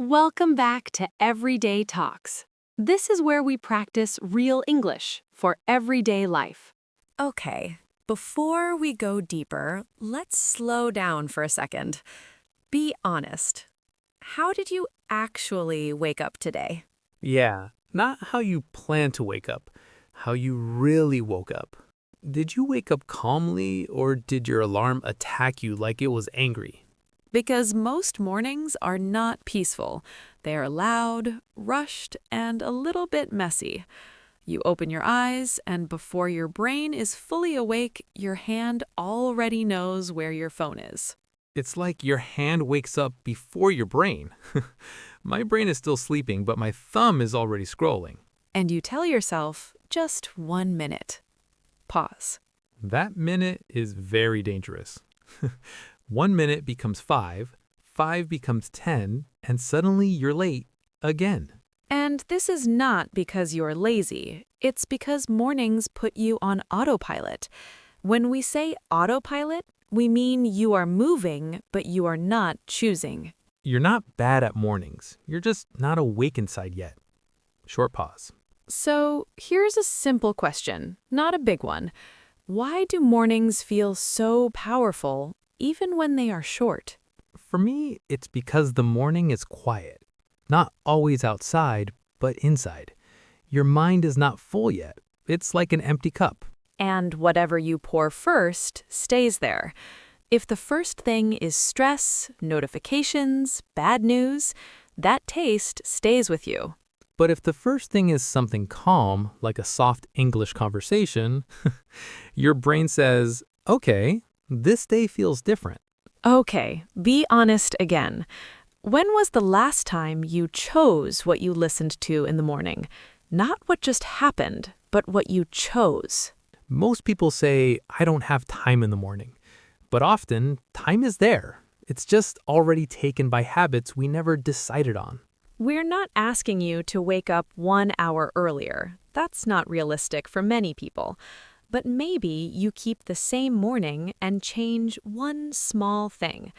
Welcome back to Everyday Talks. This is where we practice real English for everyday life. Okay, before we go deeper, let's slow down for a second. Be honest. How did you actually wake up today? Yeah, not how you plan to wake up, how you really woke up. Did you wake up calmly or did your alarm attack you like it was angry? Because most mornings are not peaceful. They are loud, rushed, and a little bit messy. You open your eyes, and before your brain is fully awake, your hand already knows where your phone is. It's like your hand wakes up before your brain. My brain is still sleeping, but my thumb is already scrolling. And you tell yourself, just 1 minute. Pause. That minute is very dangerous. 1 minute becomes five, five becomes 10, and suddenly you're late again. And this is not because you're lazy. It's because mornings put you on autopilot. When we say autopilot, we mean you are moving, but you are not choosing. You're not bad at mornings. You're just not awake inside yet. Short pause. So here's a simple question, not a big one. Why do mornings feel so powerful, even when they are short? For me, it's because the morning is quiet. Not always outside, but inside. Your mind is not full yet. It's like an empty cup. And whatever you pour first stays there. If the first thing is stress, notifications, bad news, that taste stays with you. But if the first thing is something calm, like a soft English conversation, your brain says, okay, this day feels different. Okay, be honest again. When was the last time you chose what you listened to in the morning? Not what just happened, but what you chose. Most people say, I don't have time in the morning. But often, time is there. It's just already taken by habits we never decided on. We're not asking you to wake up 1 hour earlier. That's not realistic for many people. But maybe you keep the same morning and change one small thing.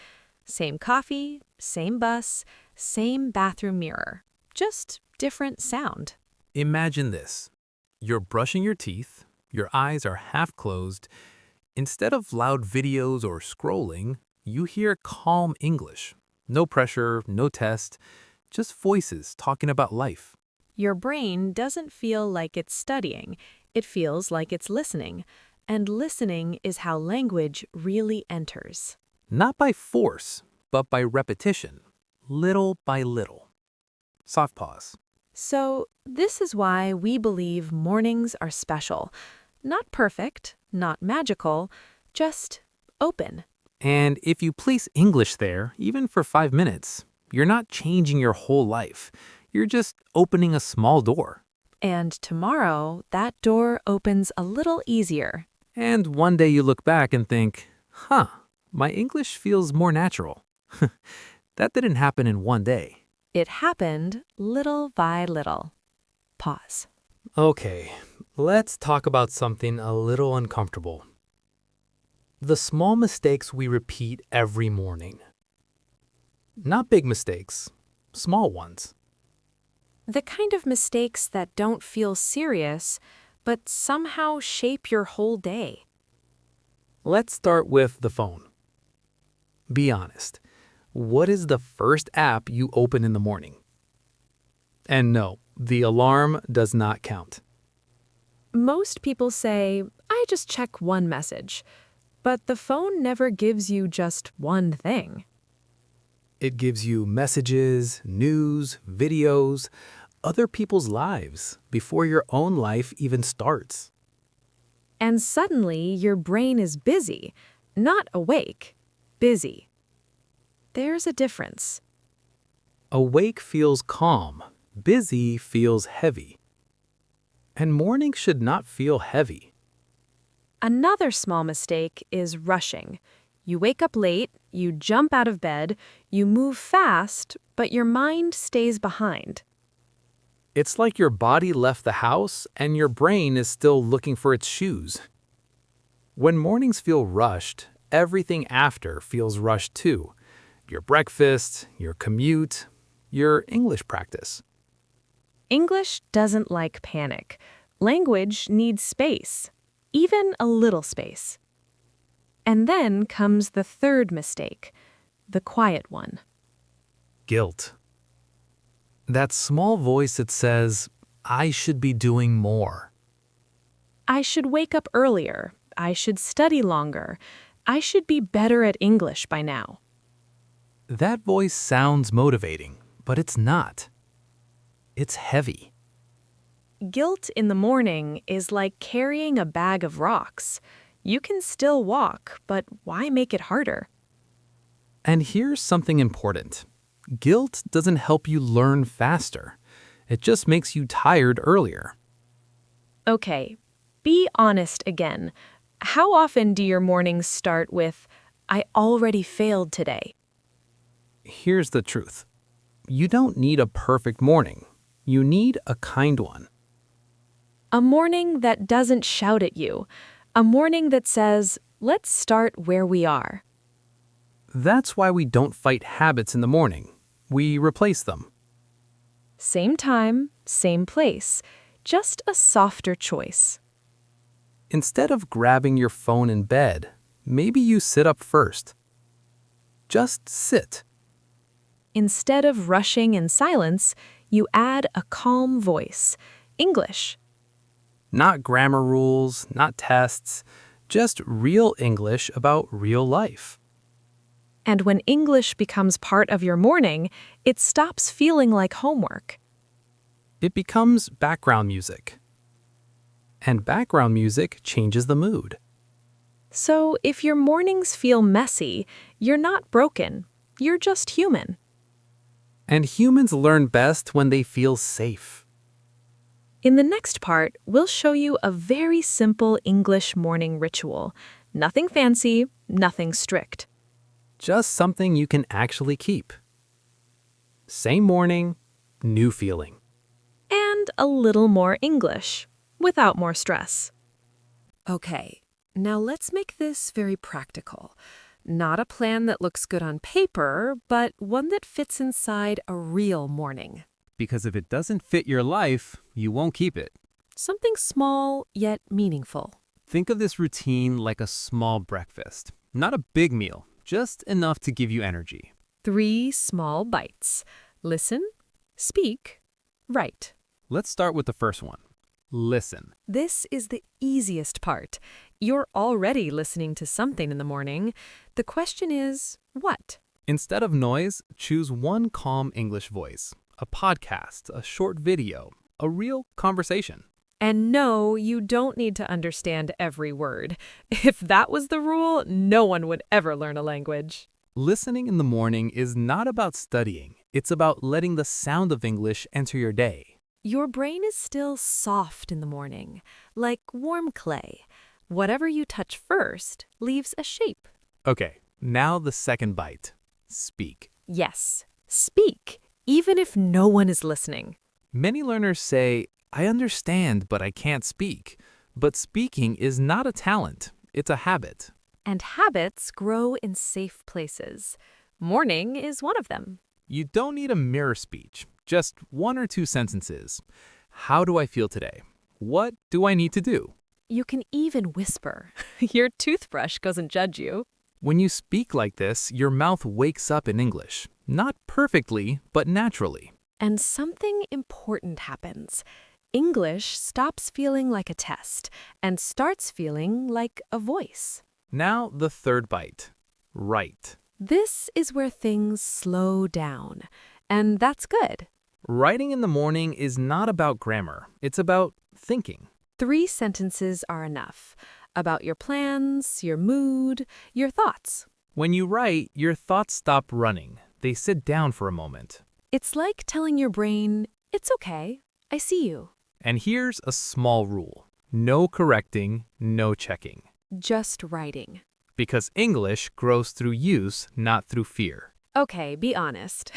Same coffee, same bus, same bathroom mirror. Just different sound. Imagine this. You're brushing your teeth, your eyes are half closed. Instead of loud videos or scrolling, you hear calm English. No pressure, no test, just voices talking about life. Your brain doesn't feel like it's studying. It feels like it's listening. And listening is how language really enters. Not by force, but by repetition, little by little. Soft pause. So, this is why we believe mornings are special. Not perfect, not magical, just open. And if you place English there, even for 5 minutes, you're not changing your whole life. You're just opening a small door. And tomorrow, that door opens a little easier. And one day you look back and think, my English feels more natural. That didn't happen in one day. It happened little by little. Pause. Okay, let's talk about something a little uncomfortable. The small mistakes we repeat every morning. Not big mistakes, small ones. The kind of mistakes that don't feel serious, but somehow shape your whole day. Let's start with the phone. Be honest. What is the first app you open in the morning? And no, the alarm does not count. Most people say, I just check one message. But the phone never gives you just one thing. It gives you messages, news, videos, other people's lives before your own life even starts. And suddenly your brain is busy, not awake, busy. There's a difference. Awake feels calm, busy feels heavy. And morning should not feel heavy. Another small mistake is rushing. You wake up late, you jump out of bed, you move fast, but your mind stays behind. It's like your body left the house and your brain is still looking for its shoes. When mornings feel rushed, everything after feels rushed too. Your breakfast, your commute, your English practice. English doesn't like panic. Language needs space, even a little space. And then comes the third mistake, the quiet one. Guilt. That small voice that says, I should be doing more. I should wake up earlier. I should study longer. I should be better at English by now. That voice sounds motivating, but it's not. It's heavy. Guilt in the morning is like carrying a bag of rocks. You can still walk, but why make it harder? And here's something important. Guilt doesn't help you learn faster. It just makes you tired earlier. Okay, be honest again. How often do your mornings start with, I already failed today? Here's the truth. You don't need a perfect morning. You need a kind one. A morning that doesn't shout at you. A morning that says, let's start where we are. That's why we don't fight habits in the morning. We replace them. Same time, same place. Just a softer choice. Instead of grabbing your phone in bed, maybe you sit up first. Just sit. Instead of rushing in silence, you add a calm voice. English. Not grammar rules, not tests, just real English about real life. And when English becomes part of your morning, it stops feeling like homework. It becomes background music. And background music changes the mood. So if your mornings feel messy, you're not broken. You're just human. And humans learn best when they feel safe. In the next part, we'll show you a very simple English morning ritual. Nothing fancy, nothing strict. Just something you can actually keep. Same morning, new feeling. And a little more English, without more stress. Okay, now let's make this very practical. Not a plan that looks good on paper, but one that fits inside a real morning. Because if it doesn't fit your life, you won't keep it. Something small yet meaningful. Think of this routine like a small breakfast. Not a big meal, just enough to give you energy. 3 small bites. Listen, speak, write. Let's start with the first one. Listen. This is the easiest part. You're already listening to something in the morning. The question is, what? Instead of noise, choose one calm English voice. A podcast, a short video, a real conversation. And no, you don't need to understand every word. If that was the rule, no one would ever learn a language. Listening in the morning is not about studying. It's about letting the sound of English enter your day. Your brain is still soft in the morning, like warm clay. Whatever you touch first leaves a shape. Okay, now the second bite. Speak. Yes, speak, even if no one is listening. Many learners say, I understand, but I can't speak. But speaking is not a talent. It's a habit. And habits grow in safe places. Morning is one of them. You don't need a mirror speech. Just 1 or 2 sentences. How do I feel today? What do I need to do? You can even whisper. Your toothbrush doesn't judge you. When you speak like this, your mouth wakes up in English. Not perfectly, but naturally. And something important happens. English stops feeling like a test and starts feeling like a voice. Now the third bite. Write. This is where things slow down, and that's good. Writing in the morning is not about grammar. It's about thinking. 3 sentences are enough. About your plans, your mood, your thoughts. When you write, your thoughts stop running. They sit down for a moment. It's like telling your brain, it's okay, I see you. And here's a small rule. No correcting, no checking. Just writing. Because English grows through use, not through fear. Okay, be honest.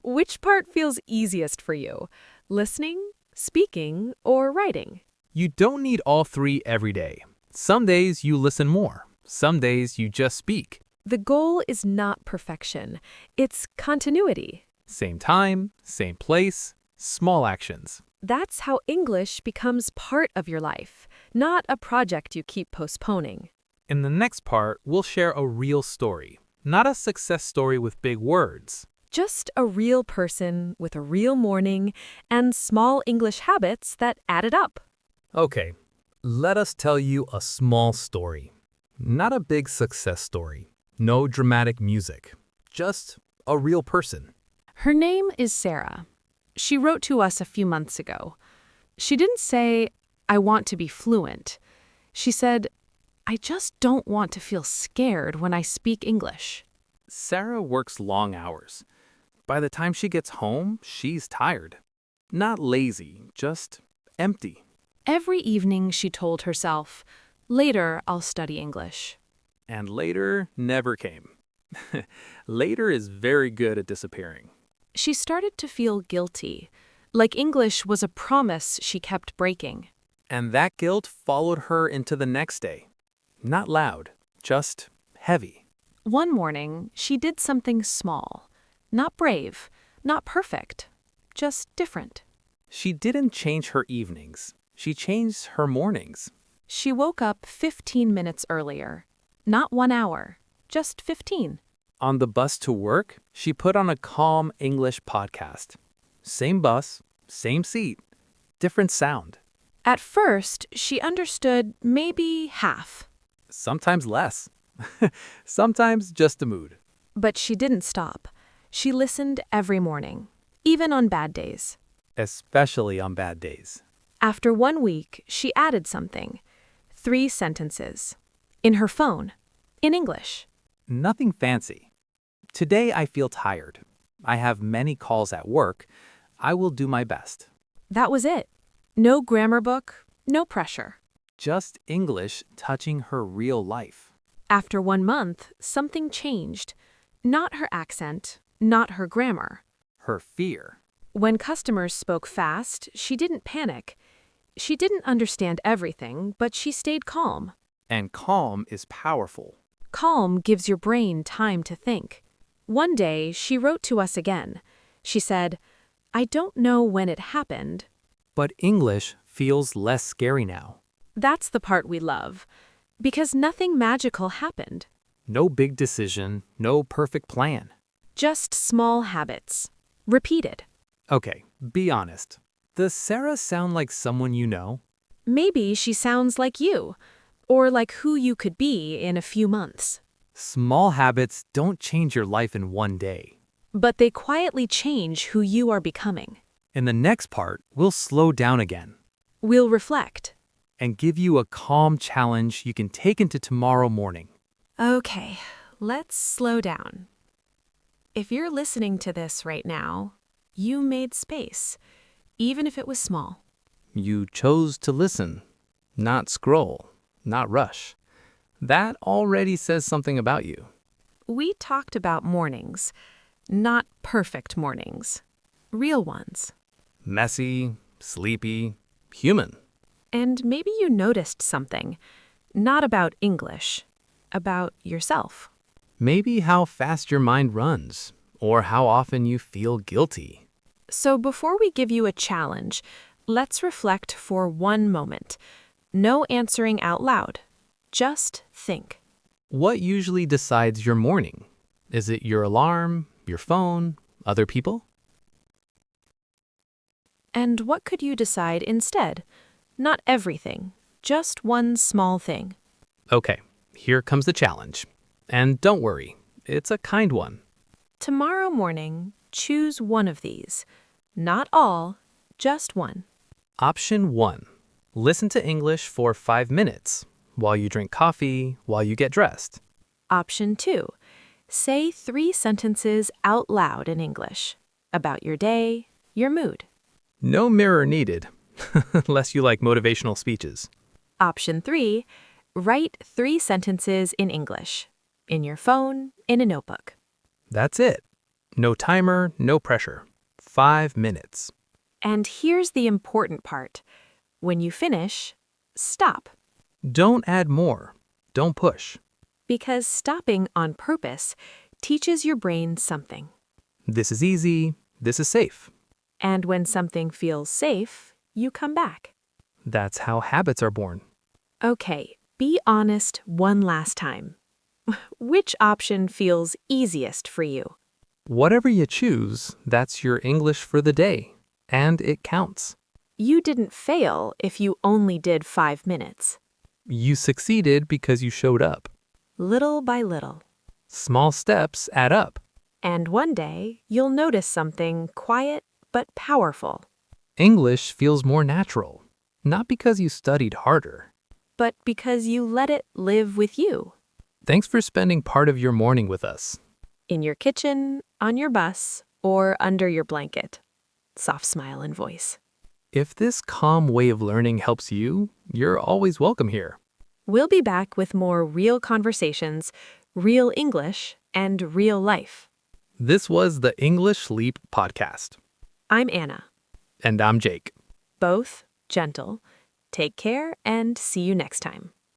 Which part feels easiest for you? Listening, speaking, or writing? You don't need all 3 every day. Some days you listen more. Some days you just speak. The goal is not perfection. It's continuity. Same time, same place, small actions. That's how English becomes part of your life, not a project you keep postponing. In the next part, we'll share a real story, not a success story with big words. Just a real person with a real morning and small English habits that added up. Okay, let us tell you a small story. Not a big success story. No dramatic music. Just a real person. Her name is Sarah. She wrote to us a few months ago. She didn't say, "I want to be fluent." She said, "I just don't want to feel scared when I speak English." Sarah works long hours. By the time she gets home, she's tired. Not lazy, just empty. Every evening she told herself, "Later I'll study English." And later never came. Later is very good at disappearing. She started to feel guilty, like English was a promise she kept breaking. And that guilt followed her into the next day. Not loud, just heavy. One morning, she did something small. Not brave, not perfect, just different. She didn't change her evenings. She changed her mornings. She woke up 15 minutes earlier. Not 1 hour, just 15. On the bus to work, she put on a calm English podcast. Same bus, same seat, different sound. At first, she understood maybe half. Sometimes less. Sometimes just the mood. But she didn't stop. She listened every morning, even on bad days. Especially on bad days. After 1 week, she added something. 3 sentences. In her phone. In English. Nothing fancy. Today I feel tired. I have many calls at work. I will do my best. That was it. No grammar book, no pressure. Just English touching her real life. After 1 month, something changed. Not her accent, not her grammar. Her fear. When customers spoke fast, she didn't panic. She didn't understand everything, but she stayed calm. And calm is powerful. Calm gives your brain time to think. One day, she wrote to us again. She said, "I don't know when it happened." But English feels less scary now. That's the part we love, because nothing magical happened. No big decision, no perfect plan. Just small habits. Repeated. Okay, be honest. Does Sarah sound like someone you know? Maybe she sounds like you, or like who you could be in a few months. Small habits don't change your life in one day. But they quietly change who you are becoming. In the next part, we'll slow down again We'll reflect. and give you a calm challenge you can take into tomorrow morning. Okay, let's slow down. If you're listening to this right now, you made space, even if it was small. You chose to listen, not scroll, not rush. That already says something about you. We talked about mornings, not perfect mornings, real ones. Messy, sleepy, human. And maybe you noticed something, not about English, about yourself. Maybe how fast your mind runs, or how often you feel guilty. So before we give you a challenge, let's reflect for 1 moment. No answering out loud. Just think. What usually decides your morning? Is it your alarm, your phone, other people? And what could you decide instead? Not everything, just one small thing. Okay, here comes the challenge. And don't worry, it's a kind one. Tomorrow morning, choose one of these. Not all, just one. Option 1. Listen to English for 5 minutes while you drink coffee, while you get dressed. Option 2. Say 3 sentences out loud in English about your day, your mood. No mirror needed, unless you like motivational speeches. Option 3. Write 3 sentences in English, in your phone, in a notebook. That's it. No timer, no pressure. 5 minutes. And here's the important part. When you finish, stop. Don't add more. Don't push. Because stopping on purpose teaches your brain something. This is easy. This is safe. And when something feels safe, you come back. That's how habits are born. Okay, be honest one last time. Which option feels easiest for you? Whatever you choose, that's your English for the day. And it counts. You didn't fail if you only did 5 minutes. You succeeded because you showed up. Little by little. Small steps add up. And one day, you'll notice something quiet but powerful. English feels more natural. Not because you studied harder. But because you let it live with you. Thanks for spending part of your morning with us. In your kitchen, on your bus, or under your blanket. Soft smile and voice. If this calm way of learning helps you, you're always welcome here. We'll be back with more real conversations, real English, and real life. This was the English Leap podcast. I'm Anna. And I'm Jake. Both gentle. Take care and see you next time.